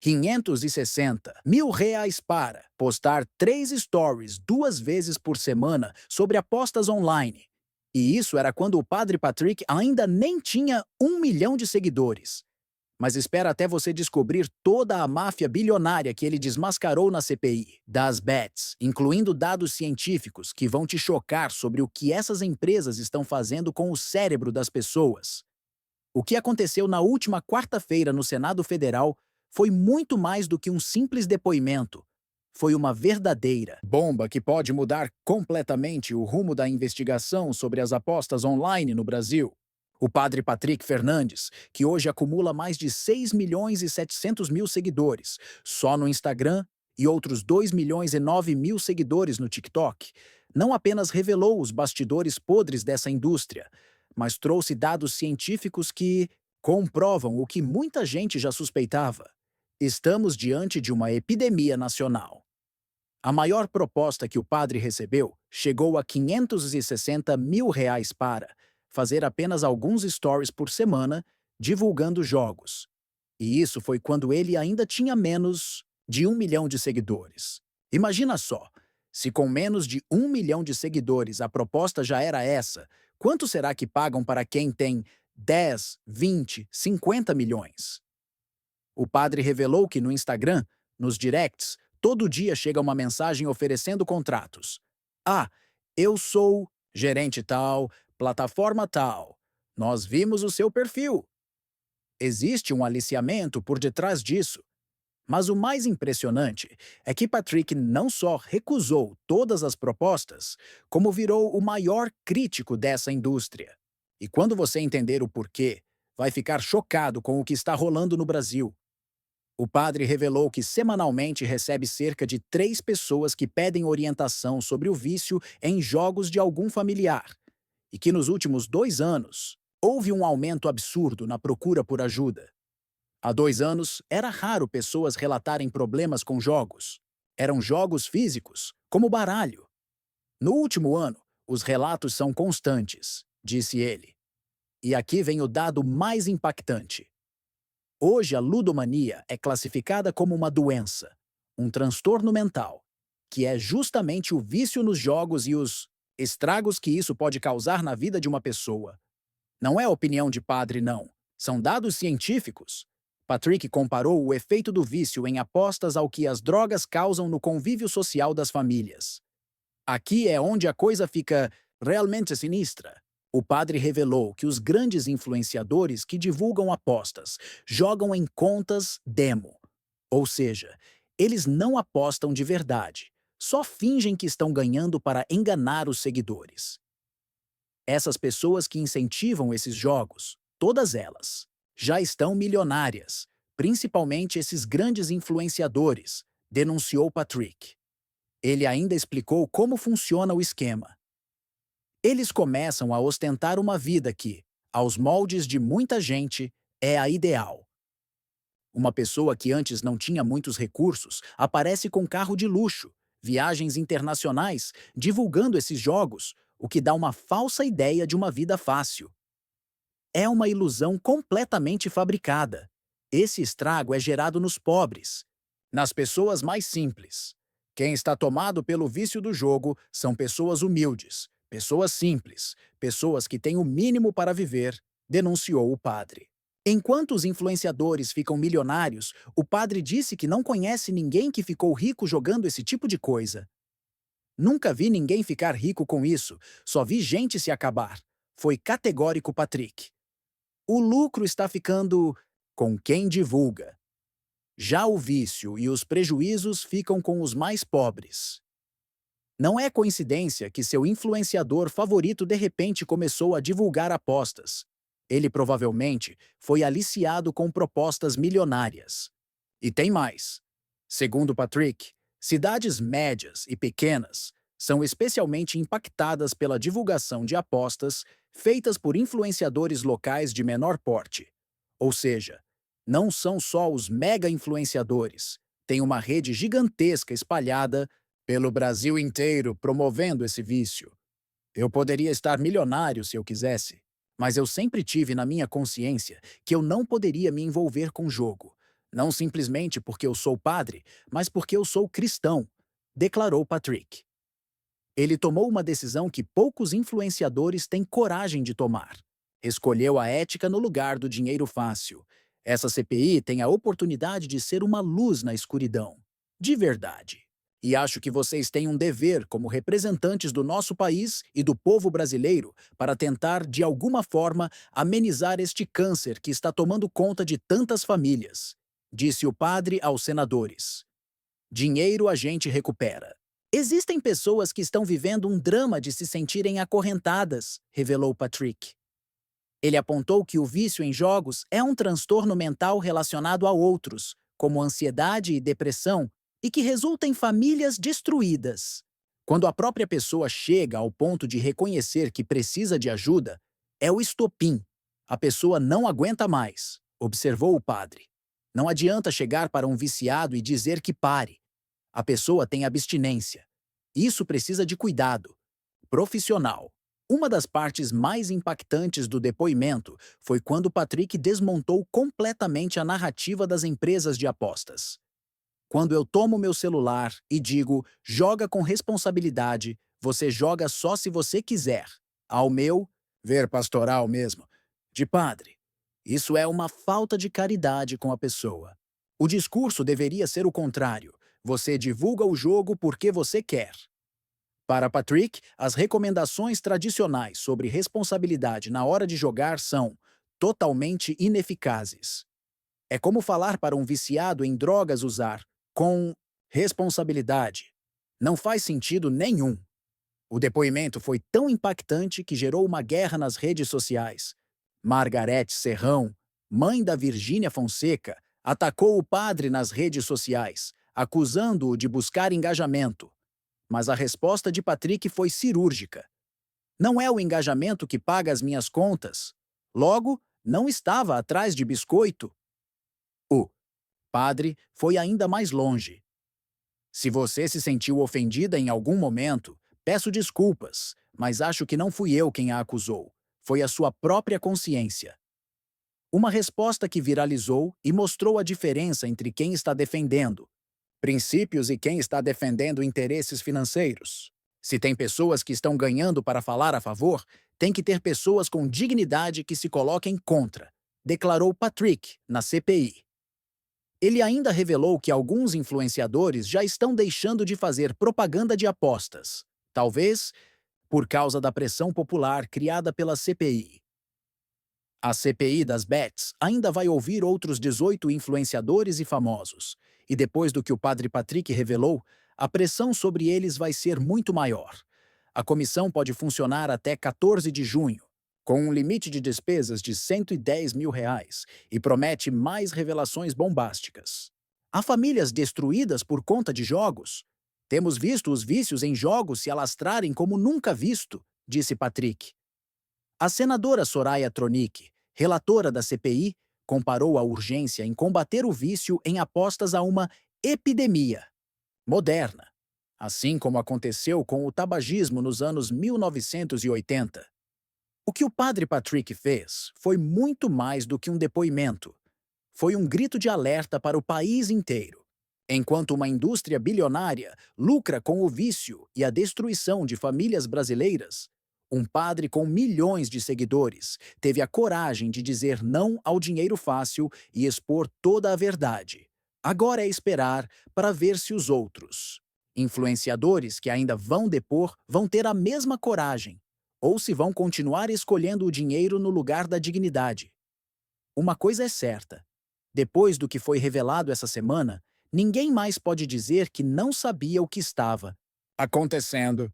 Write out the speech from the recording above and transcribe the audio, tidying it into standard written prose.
R$ 560 mil para postar 3 stories 2 vezes por semana sobre apostas online. E isso era quando o Padre Patrick ainda nem tinha 1 milhão de seguidores. Mas espera até você descobrir toda a máfia bilionária que ele desmascarou na CPI, das bets, incluindo dados científicos que vão te chocar sobre o que essas empresas estão fazendo com o cérebro das pessoas. O que aconteceu na última quarta-feira no Senado Federal foi muito mais do que um simples depoimento. Foi uma verdadeira bomba que pode mudar completamente o rumo da investigação sobre as apostas online no Brasil. O padre Patrick Fernandes, que hoje acumula mais de 6.700.000 seguidores só no Instagram e outros 2.009.000 seguidores no TikTok, não apenas revelou os bastidores podres dessa indústria, mas trouxe dados científicos que comprovam o que muita gente já suspeitava. Estamos diante de uma epidemia nacional. A maior proposta que o padre recebeu chegou a R$ 560 mil para fazer apenas alguns stories por semana divulgando jogos. E isso foi quando ele ainda tinha menos de 1 milhão de seguidores. Imagina só, se com menos de 1 milhão de seguidores a proposta já era essa, quanto será que pagam para quem tem 10, 20, 50 milhões? O padre revelou que no Instagram, nos directs, todo dia chega uma mensagem oferecendo contratos. Ah, eu sou gerente tal, plataforma tal. Nós vimos o seu perfil. Existe um aliciamento por detrás disso. Mas o mais impressionante é que Patrick não só recusou todas as propostas, como virou o maior crítico dessa indústria. E quando você entender o porquê, vai ficar chocado com o que está rolando no Brasil. O padre revelou que semanalmente recebe cerca de 3 pessoas que pedem orientação sobre o vício em jogos de algum familiar, e que nos últimos 2 anos houve um aumento absurdo na procura por ajuda. Há 2 anos, era raro pessoas relatarem problemas com jogos. Eram jogos físicos, como baralho. No último ano, os relatos são constantes, disse ele. E aqui vem o dado mais impactante. Hoje, a ludomania é classificada como uma doença, um transtorno mental, que é justamente o vício nos jogos e os estragos que isso pode causar na vida de uma pessoa. Não é opinião de padre, não. São dados científicos. Patrick comparou o efeito do vício em apostas ao que as drogas causam no convívio social das famílias. Aqui é onde a coisa fica realmente sinistra. O padre revelou que os grandes influenciadores que divulgam apostas jogam em contas demo. Ou seja, eles não apostam de verdade, só fingem que estão ganhando para enganar os seguidores. Essas pessoas que incentivam esses jogos, todas elas, já estão milionárias, principalmente esses grandes influenciadores, denunciou Patrick. Ele ainda explicou como funciona o esquema. Eles começam a ostentar uma vida que, aos moldes de muita gente, é a ideal. Uma pessoa que antes não tinha muitos recursos aparece com carro de luxo, viagens internacionais, divulgando esses jogos, o que dá uma falsa ideia de uma vida fácil. É uma ilusão completamente fabricada. Esse estrago é gerado nos pobres, nas pessoas mais simples. Quem está tomado pelo vício do jogo são pessoas humildes, pessoas simples, pessoas que têm o mínimo para viver, denunciou o padre. Enquanto os influenciadores ficam milionários, o padre disse que não conhece ninguém que ficou rico jogando esse tipo de coisa. Nunca vi ninguém ficar rico com isso, só vi gente se acabar. Foi categórico Patrick. O lucro está ficando com quem divulga. Já o vício e os prejuízos ficam com os mais pobres. Não é coincidência que seu influenciador favorito de repente começou a divulgar apostas. Ele provavelmente foi aliciado com propostas milionárias. E tem mais. Segundo Patrick, cidades médias e pequenas são especialmente impactadas pela divulgação de apostas feitas por influenciadores locais de menor porte. Ou seja, não são só os mega influenciadores, tem uma rede gigantesca espalhada pelo Brasil inteiro promovendo esse vício. Eu poderia estar milionário se eu quisesse, mas eu sempre tive na minha consciência que eu não poderia me envolver com jogo. Não simplesmente porque eu sou padre, mas porque eu sou cristão, declarou Patrick. Ele tomou uma decisão que poucos influenciadores têm coragem de tomar. Escolheu a ética no lugar do dinheiro fácil. Essa CPI tem a oportunidade de ser uma luz na escuridão. De verdade. E acho que vocês têm um dever como representantes do nosso país e do povo brasileiro para tentar, de alguma forma, amenizar este câncer que está tomando conta de tantas famílias, disse o padre aos senadores. Dinheiro a gente recupera. Existem pessoas que estão vivendo um drama de se sentirem acorrentadas, revelou Patrick. Ele apontou que o vício em jogos é um transtorno mental relacionado a outros, como ansiedade e depressão, e que resulta em famílias destruídas. Quando a própria pessoa chega ao ponto de reconhecer que precisa de ajuda, é o estopim. A pessoa não aguenta mais, observou o padre. Não adianta chegar para um viciado e dizer que pare. A pessoa tem abstinência. Isso precisa de cuidado profissional. Uma das partes mais impactantes do depoimento foi quando Patrick desmontou completamente a narrativa das empresas de apostas. Quando eu tomo meu celular e digo, joga com responsabilidade, você joga só se você quiser. Ao meu, ver pastoral mesmo, de padre. Isso é uma falta de caridade com a pessoa. O discurso deveria ser o contrário. Você divulga o jogo porque você quer. Para Patrick, as recomendações tradicionais sobre responsabilidade na hora de jogar são totalmente ineficazes. É como falar para um viciado em drogas usar com responsabilidade. Não faz sentido nenhum. O depoimento foi tão impactante que gerou uma guerra nas redes sociais. Margarete Serrão, mãe da Virgínia Fonseca, atacou o padre nas redes sociais, acusando-o de buscar engajamento. Mas a resposta de Patrick foi cirúrgica. Não é o engajamento que paga as minhas contas. Logo, não estava atrás de biscoito. O padre foi ainda mais longe. Se você se sentiu ofendida em algum momento, peço desculpas, mas acho que não fui eu quem a acusou. Foi a sua própria consciência. Uma resposta que viralizou e mostrou a diferença entre quem está defendendo princípios e quem está defendendo interesses financeiros. Se tem pessoas que estão ganhando para falar a favor, tem que ter pessoas com dignidade que se coloquem contra, declarou Patrick na CPI. Ele ainda revelou que alguns influenciadores já estão deixando de fazer propaganda de apostas, talvez por causa da pressão popular criada pela CPI. A CPI das bets ainda vai ouvir outros 18 influenciadores e famosos, e depois do que o padre Patrick revelou, a pressão sobre eles vai ser muito maior. A comissão pode funcionar até 14 de junho, com um limite de despesas de R$ 110 mil e promete mais revelações bombásticas. Há famílias destruídas por conta de jogos. Temos visto os vícios em jogos se alastrarem como nunca visto, disse Patrick. A senadora Soraya Tronic, relatora da CPI, comparou a urgência em combater o vício em apostas a uma epidemia moderna, assim como aconteceu com o tabagismo nos anos 1980. O que o padre Patrick fez foi muito mais do que um depoimento. Foi um grito de alerta para o país inteiro. Enquanto uma indústria bilionária lucra com o vício e a destruição de famílias brasileiras, um padre com milhões de seguidores teve a coragem de dizer não ao dinheiro fácil e expor toda a verdade. Agora é esperar para ver se os outros, influenciadores que ainda vão depor, vão ter a mesma coragem, ou se vão continuar escolhendo o dinheiro no lugar da dignidade. Uma coisa é certa: depois do que foi revelado essa semana, ninguém mais pode dizer que não sabia o que estava acontecendo.